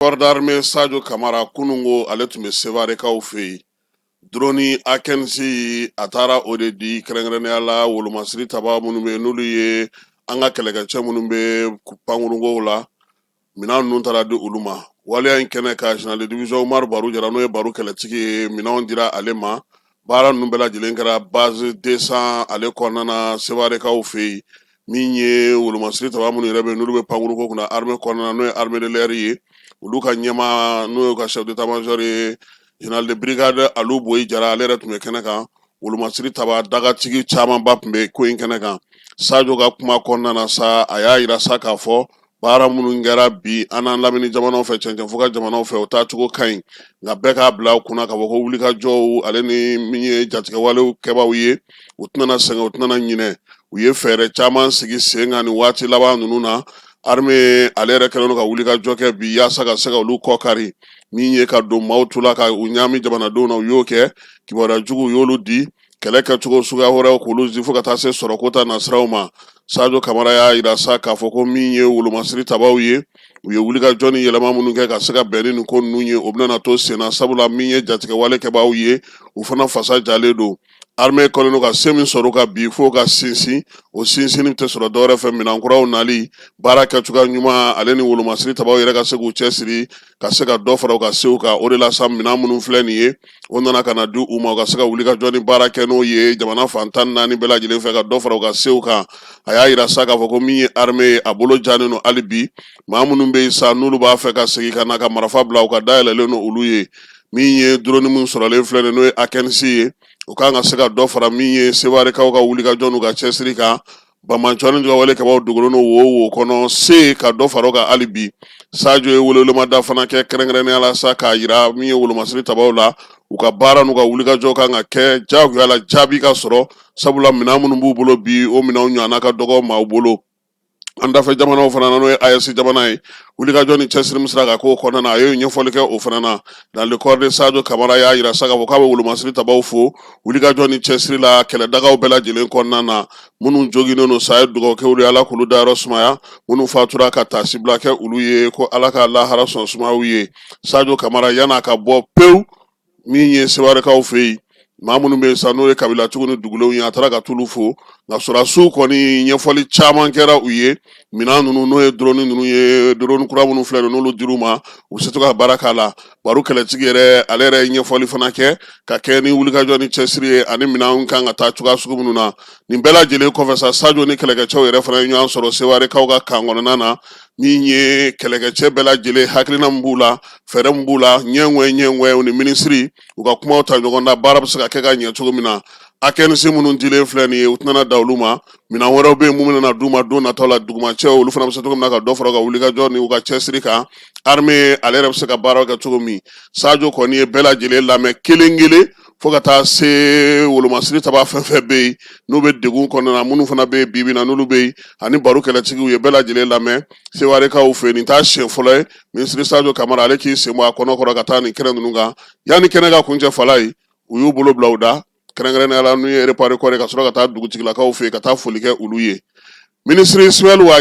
Corps d'armée Sadio Kamara kunungo ale tun bɛ Sevarekaw fɛ yen. Droni Akensi a taara o de di kɛrɛnkɛrɛnnenya la wolomasiri taba minnu bɛ n'olu ye an ka kɛlɛkɛcɛ minnu bɛ pankurunkow la minɛn ninnu taara di olu ma. Waleya in kɛnɛ ka Général de division Umaru Baru Jara n'o ye Baru kɛlɛtigi ye minɛnw dira ale ma. Baara ninnu bɛɛ lajɛlen kɛra base 200 ale kɔnɔna na Sevarekaw fɛ yen min ye wolomasiri taba minnu yɛrɛ bɛ n'olu bɛ pankurunko kunna armée kɔnɔna n'o ye armée de l'air ye. Olu ka ɲɛma n'o ye ka chef d'état-major ye Général de brigade Alu Boyi Jara ale yɛrɛ tun bɛ kɛnɛ kan. Wolomasiri taba dagatigi camanba tun bɛ ko in kɛnɛ kan. Sadio ka kuma kɔnɔna na sa a y'a yira sa k'a fɔ baara minnu kɛra bi an n'an lamini jamanaw fɛ cɛncɛn fo ka jamanaw fɛ o taacogo ka ɲi nka bɛɛ k'a bila u kunna k'a fɔ ko wulikajɔw ale ni min ye jatigɛwalew kɛbaaw ye u tɛna sɛgɛn u tɛna ɲinɛ u ye fɛɛrɛ caman sigi sen kan nin waati laban ninnu na. Armée ale yɛrɛ kɛlen don ka wulikajɔ kɛ bi yaasa ka se ka olu kɔ kari min ye ka don maaw tula ka u ɲaami jamanadenw na u y'o kɛ kibaruya jugu u y'olu di kɛlɛ kɛcogo suguya wɛrɛw k'olu di fo ka taa se sɔrɔkota nasiraw ma. Sadio Kamara y'a yira sa k'a fɔ ko min ye wolomasiri tabaw ye u ye wulikajɔ ni yɛlɛma minnu kɛ ka se ka bɛn ni nin ko ninnu ye o bɛna to sen na sabula min ye jatigɛwale kɛbaaw ye u fana fasa jalen don. Armée kɔni don ka se min sɔrɔ ka bi fo ka sinsin o sinsinni tɛ sɔrɔ dɔwɛrɛ fɛ minɛnkuraw nali baara kɛcogoya ɲuman ale ni wolomasiri tabaw yɛrɛ ka se k'u cɛsiri ka se ka dɔ fara u ka sew kan o de la sa minɛn minnu filɛ nin ye o nana ka na di u ma u ka se ka wulikajɔ ni baara kɛ n'o ye jamana fan 14 bɛɛ lajɛlen fɛ ka dɔ fara u ka sew kan. A y'a yira sa k'a fɔ ko min ye armée ye a bolo janen don hali bi maa minnu bɛ yen sa n'olu b'a fɛ ka segin ka na ka marifa bila u ka dayɛlɛlen don olu ye min ye drone min sɔrɔlen filɛ nin n'o ye Akensi ye u kan ka se ka dɔ fara min ye Sevarekaw ka wulikajɔ n'u ka cɛsiri kan. Bamancɔ ni jɔwale kɛbaaw dogolen don wo kɔnɔ se ka dɔ fara o kan hali bi. Sadio ye welewelemada fana kɛ kɛrɛnkɛrɛnnenya la sa k'a yira min ye wolomasiri tabaw la u ka baara n'u ka wulikajɔ kan ka kɛ jagoya la jaabi ka sɔrɔ sabula minɛn minnu b'u bolo bi o minɛnw ɲɔgɔnna ka dɔgɔ maaw bolo. An dafɛ jamanaw fana na n'o ye AES jamana ye wulikajɔ ni cɛsiri min sera ka k'o kɔnɔna na a ye ɲɛfɔli kɛ o fana na. Dans le corps de Sadio Kamara y'a yira sa k'a fɔ k'a bɛ wolomasiri tabaw fo wulikajɔ ni cɛsiri la kɛlɛdagaw bɛɛ lajɛlen kɔnɔna na minnu joginnen don sa ye dugawukɛw de ala k'olu dayɔrɔ sumaya minnu fatura ka taa sibila kɛ olu ye ko ala ka lahara sɔn sumayaw ye. Sadio Kamara yan'a ka bɔ pewu min ye Sevarekaw fɛ yen maa minnu bɛ yen sa n'o ye kabilatigiw ni dugulenw ye a taara ka t'olu fo nka sɔrɔdasiw kɔni ɲɛfɔli caman kɛra u ye minɛn ninnu n'o ye drone ninnu ye drone kura minnu filɛ nin n'olu dir'u ma u bɛ se to ka baara k'a la. Baru kɛlɛtigi yɛrɛ ale yɛrɛ ye ɲɛfɔli fana kɛ ka kɛ ni wulikajɔ ni cɛsiri ye ani minɛnw kan ka taa cogoya sugu minnu na. Nin bɛɛ lajɛlen kɔfɛ sa Sadio ni kɛlɛkɛcɛw yɛrɛ fana ye ɲɔgɔn sɔrɔ Sevarekaw ka kan kɔnɔna na min ye kɛlɛkɛcɛ bɛɛ lajɛlen hakilina min b'u la fɛɛrɛ min b'u la ɲɛŋɛ ni minisiri u ka kumaw ta ɲɔgɔn na baara bɛ se ka kɛ ka ɲɛ cogo min na. Akensi minnu dilen filɛ nin ye u tɛna da olu ma minɛn wɛrɛw bɛ yen mun bɛna d'u ma don nataw la dugumacɛw olu fana bɛ se cogo min na ka dɔ fara u ka wulikajɔ ni u ka cɛsiri kan. Armée ale yɛrɛ bɛ se ka baara kɛ cogo min Sadio kɔni ye bɛɛ lajɛlen lamɛn kelen kelen fo ka taa se wolomasiri taba fɛn fɛn bɛ yen n'u bɛ degun kɔnɔna na minnu fana bɛ yen bi bi in na n'olu bɛ yen ani Baru kɛlɛtigiw ye bɛɛ lajɛlen lamɛn. Sevarekaw fɛ nin t'a siɲɛ fɔlɔ ye minisiri Sadio Kamara ale k'i sen bɔ a kɔnɔ ka taa nin kɛnɛ ninnu kan yanni kɛnɛ ka kuncɛ fala ye u y'u bolo bila u da kɛrɛnkɛrɛnnenya la n'u ye réparé kɔrɛ ka sɔrɔ ka taa dugutigilakaw fɛ yen ka taa foli kɛ olu ye. Minisiri Ismaël